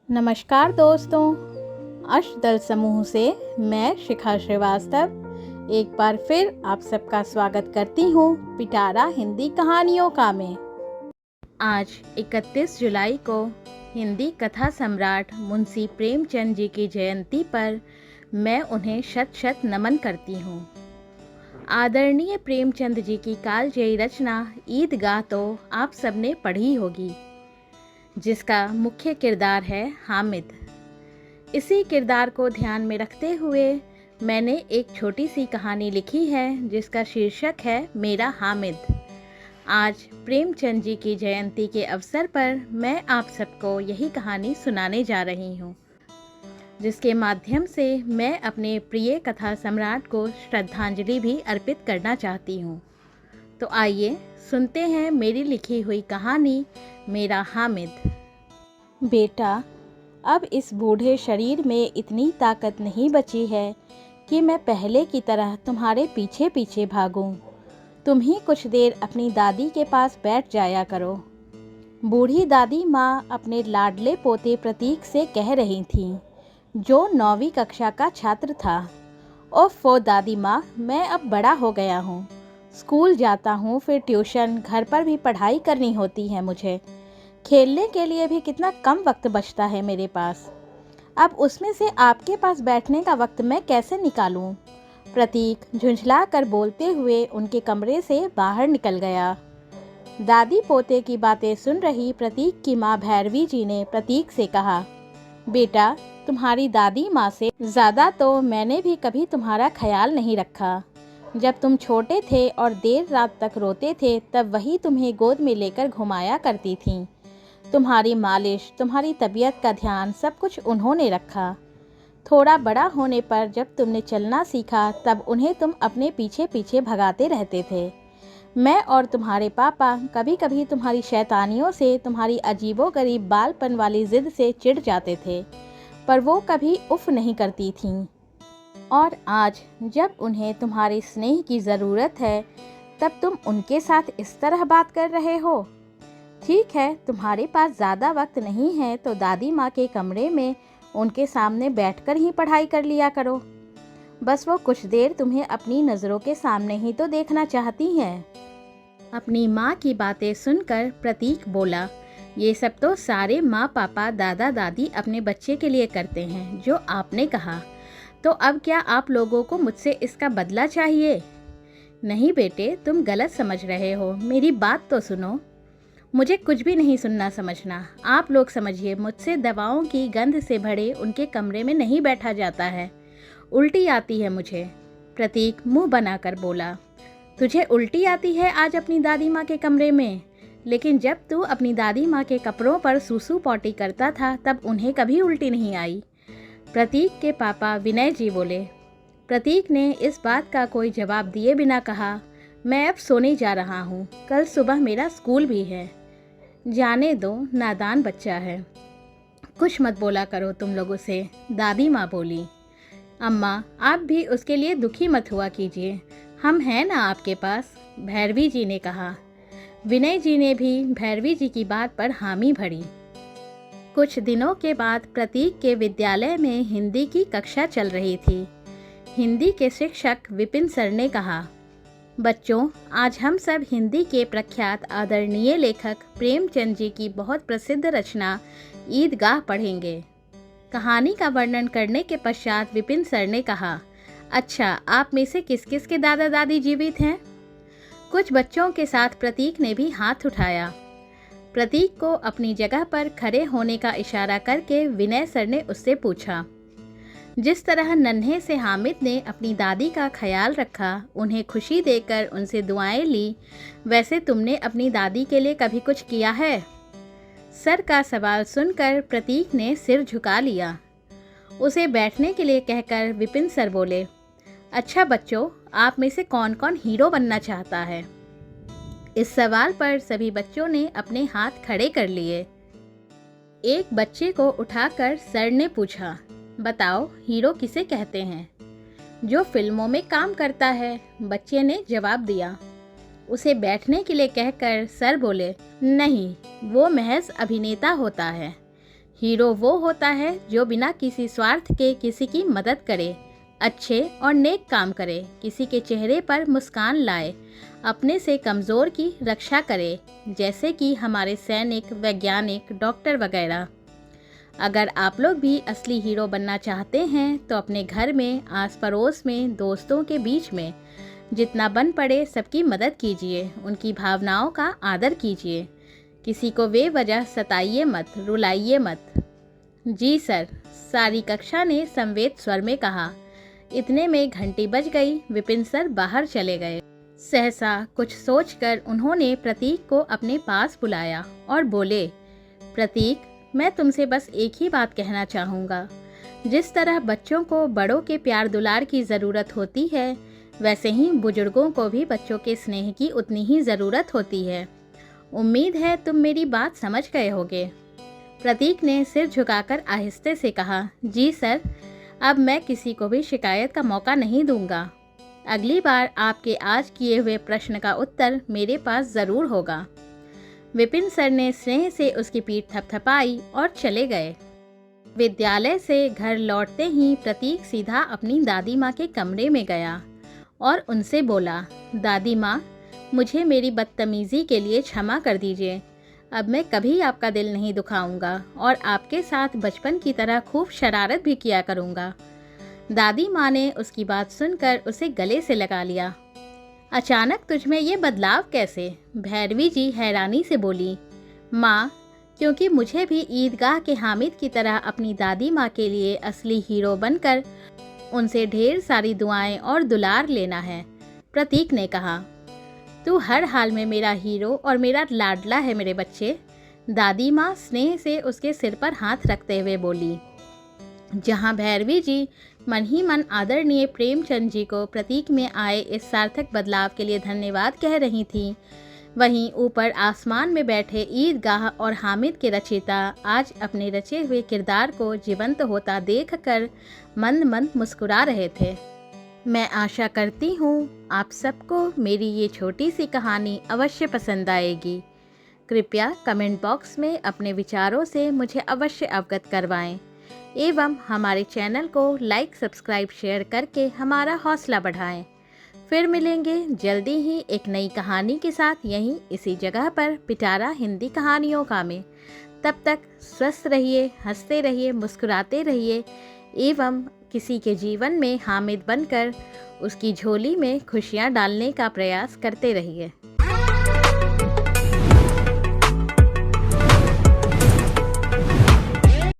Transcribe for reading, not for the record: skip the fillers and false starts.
नमस्कार दोस्तों, अष्टदल समूह से मैं शिखा श्रीवास्तव एक बार फिर आप सबका स्वागत करती हूँ पिटारा हिंदी कहानियों का में। आज 31 जुलाई को हिंदी कथा सम्राट मुंशी प्रेमचंद जी की जयंती पर मैं उन्हें शत शत नमन करती हूँ। आदरणीय प्रेमचंद जी की कालजयी रचना ईदगाह तो आप सबने पढ़ी होगी, जिसका मुख्य किरदार है हामिद। इसी किरदार को ध्यान में रखते हुए मैंने एक छोटी सी कहानी लिखी है जिसका शीर्षक है मेरा हामिद। आज प्रेमचंद जी की जयंती के अवसर पर मैं आप सबको यही कहानी सुनाने जा रही हूँ, जिसके माध्यम से मैं अपने प्रिय कथा सम्राट को श्रद्धांजलि भी अर्पित करना चाहती हूँ। तो आइए सुनते हैं मेरी लिखी हुई कहानी मेरा हामिद। बेटा, अब इस बूढ़े शरीर में इतनी ताकत नहीं बची है कि मैं पहले की तरह तुम्हारे पीछे पीछे भागूं। तुम ही कुछ देर अपनी दादी के पास बैठ जाया करो। बूढ़ी दादी माँ अपने लाडले पोते प्रतीक से कह रही थीं, जो 9वीं कक्षा का छात्र था। ओफ़ो दादी माँ, मैं अब बड़ा हो गया हूँ। स्कूल जाता हूँ, फिर ट्यूशन, घर पर भी पढ़ाई करनी होती है मुझे। खेलने के लिए भी कितना कम वक्त बचता है मेरे पास। अब उसमें से आपके पास बैठने का वक्त मैं कैसे निकालूं? प्रतीक झुंझला कर बोलते हुए उनके कमरे से बाहर निकल गया। दादी पोते की बातें सुन रही प्रतीक की माँ भैरवी जी ने प्रतीक से कहा, बेटा, तुम्हारी दादी माँ से ज़्यादा तो मैंने भी कभी तुम्हारा ख्याल नहीं रखा। जब तुम छोटे थे और देर रात तक रोते थे, तब वही तुम्हें गोद में लेकर घुमाया करती थीं। तुम्हारी मालिश, तुम्हारी तबीयत का ध्यान सब कुछ उन्होंने रखा। थोड़ा बड़ा होने पर जब तुमने चलना सीखा, तब उन्हें तुम अपने पीछे पीछे भगाते रहते थे। मैं और तुम्हारे पापा कभी कभी तुम्हारी शैतानियों से, तुम्हारी अजीबोगरीब बालपन वाली ज़िद से चिढ़ जाते थे, पर वो कभी उफ नहीं करती थीं। और आज जब उन्हें तुम्हारे स्नेह की ज़रूरत है, तब तुम उनके साथ इस तरह बात कर रहे हो। ठीक है, तुम्हारे पास ज़्यादा वक्त नहीं है तो दादी माँ के कमरे में उनके सामने बैठकर ही पढ़ाई कर लिया करो। बस वो कुछ देर तुम्हें अपनी नज़रों के सामने ही तो देखना चाहती हैं। अपनी माँ की बातें सुनकर प्रतीक बोला, ये सब तो सारे माँ पापा दादा दादी अपने बच्चे के लिए करते हैं, जो आपने कहा। तो अब क्या आप लोगों को मुझसे इसका बदला चाहिए? नहीं बेटे, तुम गलत समझ रहे हो। मेरी बात तो सुनो। मुझे कुछ भी नहीं सुनना समझना। आप लोग समझिए, मुझसे दवाओं की गंध से भरे उनके कमरे में नहीं बैठा जाता है। उल्टी आती है मुझे। प्रतीक मुंह बनाकर बोला, तुझे उल्टी आती है आज अपनी दादी माँ के कमरे में? लेकिन जब तू अपनी दादी माँ के कपड़ों पर सूसू पॉटी करता था, तब उन्हें कभी उल्टी नहीं आई। प्रतीक के पापा विनय जी बोले। प्रतीक ने इस बात का कोई जवाब दिए बिना कहा, मैं अब सोने जा रहा हूँ, कल सुबह मेरा स्कूल भी है। जाने दो, नादान बच्चा है। कुछ मत बोला करो तुम लोगों से, दादी माँ बोली। अम्मा, आप भी उसके लिए दुखी मत हुआ कीजिए, हम हैं ना आपके पास, भैरवी जी ने कहा। विनय जी ने भी भैरवी जी की बात पर हामी भरी। कुछ दिनों के बाद प्रतीक के विद्यालय में हिंदी की कक्षा चल रही थी। हिंदी के शिक्षक विपिन सर ने कहा, बच्चों, आज हम सब हिंदी के प्रख्यात आदरणीय लेखक प्रेमचंद जी की बहुत प्रसिद्ध रचना ईदगाह पढ़ेंगे। कहानी का वर्णन करने के पश्चात विपिन सर ने कहा, अच्छा, आप में से किस किस के दादा दादी जीवित हैं? कुछ बच्चों के साथ प्रतीक ने भी हाथ उठाया। प्रतीक को अपनी जगह पर खड़े होने का इशारा करके विनय सर ने उससे पूछा, जिस तरह नन्हे से हामिद ने अपनी दादी का ख्याल रखा, उन्हें खुशी देकर उनसे दुआएं ली, वैसे तुमने अपनी दादी के लिए कभी कुछ किया है? सर का सवाल सुनकर प्रतीक ने सिर झुका लिया। उसे बैठने के लिए कहकर विपिन सर बोले, अच्छा बच्चों, आप में से कौन कौन हीरो बनना चाहता है? इस सवाल पर सभी बच्चों ने अपने हाथ खड़े कर लिए। एक बच्चे को उठाकर सर ने पूछा, बताओ, हीरो किसे कहते हैं? जो फिल्मों में काम करता है, बच्चे ने जवाब दिया। उसे बैठने के लिए कहकर सर बोले, नहीं, वो महज अभिनेता होता है। हीरो वो होता है जो बिना किसी स्वार्थ के किसी की मदद करे, अच्छे और नेक काम करे, किसी के चेहरे पर मुस्कान लाए, अपने से कमज़ोर की रक्षा करे, जैसे कि हमारे सैनिक, वैज्ञानिक, डॉक्टर वगैरह। अगर आप लोग भी असली हीरो बनना चाहते हैं तो अपने घर में, आस पड़ोस में, दोस्तों के बीच में जितना बन पड़े सबकी मदद कीजिए, उनकी भावनाओं का आदर कीजिए, किसी को बेवजह सताइए मत, रुलाइए मत। जी सर, सारी कक्षा ने संवेद स्वर में कहा। इतने में घंटी बज गई। विपिन सर बाहर चले गए। सहसा कुछ सोचकर उन्होंने प्रतीक को अपने पास बुलाया और बोले, प्रतीक, मैं तुमसे बस एक ही बात कहना चाहूँगा। जिस तरह बच्चों को बड़ों के प्यार दुलार की ज़रूरत होती है, वैसे ही बुजुर्गों को भी बच्चों के स्नेह की उतनी ही ज़रूरत होती है। उम्मीद है तुम मेरी बात समझ गए होगे। प्रतीक ने सिर झुकाकर आहिस्ते से कहा, जी सर, अब मैं किसी को भी शिकायत का मौका नहीं दूंगा। अगली बार आपके आज किए हुए प्रश्न का उत्तर मेरे पास ज़रूर होगा। विपिन सर ने स्नेह से उसकी पीठ थपथपाई और चले गए। विद्यालय से घर लौटते ही प्रतीक सीधा अपनी दादी माँ के कमरे में गया और उनसे बोला, दादी माँ, मुझे मेरी बदतमीज़ी के लिए क्षमा कर दीजिए। अब मैं कभी आपका दिल नहीं दुखाऊंगा और आपके साथ बचपन की तरह खूब शरारत भी किया करूंगा। दादी माँ ने उसकी बात सुनकर उसे गले से लगा लिया। अचानक तुझमें ये बदलाव कैसे? भैरवी जी हैरानी से बोली। माँ, क्योंकि मुझे भी ईदगाह के हामिद की तरह अपनी दादी माँ के लिए असली हीरो बनकर उनसे ढेर सारी दुआएं और दुलार लेना है, प्रतीक ने कहा। तू हर हाल में मेरा हीरो और मेरा लाडला है मेरे बच्चे, दादी माँ स्नेह से उसके सिर पर हाथ रखते हुए बोली। जहाँ भैरवी जी मन ही मन आदरणीय प्रेमचंद जी को प्रतीक में आए इस सार्थक बदलाव के लिए धन्यवाद कह रही थीं, वहीं ऊपर आसमान में बैठे ईदगाह और हामिद के रचयिता आज अपने रचे हुए किरदार को जीवंत होता देखकर मंद मंद मुस्कुरा रहे थे। मैं आशा करती हूँ आप सबको मेरी ये छोटी सी कहानी अवश्य पसंद आएगी। कृपया कमेंट बॉक्स में अपने विचारों से मुझे अवश्य अवगत करवाएं एवं हमारे चैनल को लाइक, सब्सक्राइब, शेयर करके हमारा हौसला बढ़ाएं। फिर मिलेंगे जल्दी ही एक नई कहानी के साथ यहीं इसी जगह पर पिटारा हिंदी कहानियों का में। तब तक स्वस्थ रहिए, हंसते रहिए, मुस्कुराते रहिए एवं किसी के जीवन में हामिद बनकर उसकी झोली में खुशियाँ डालने का प्रयास करते रहिए।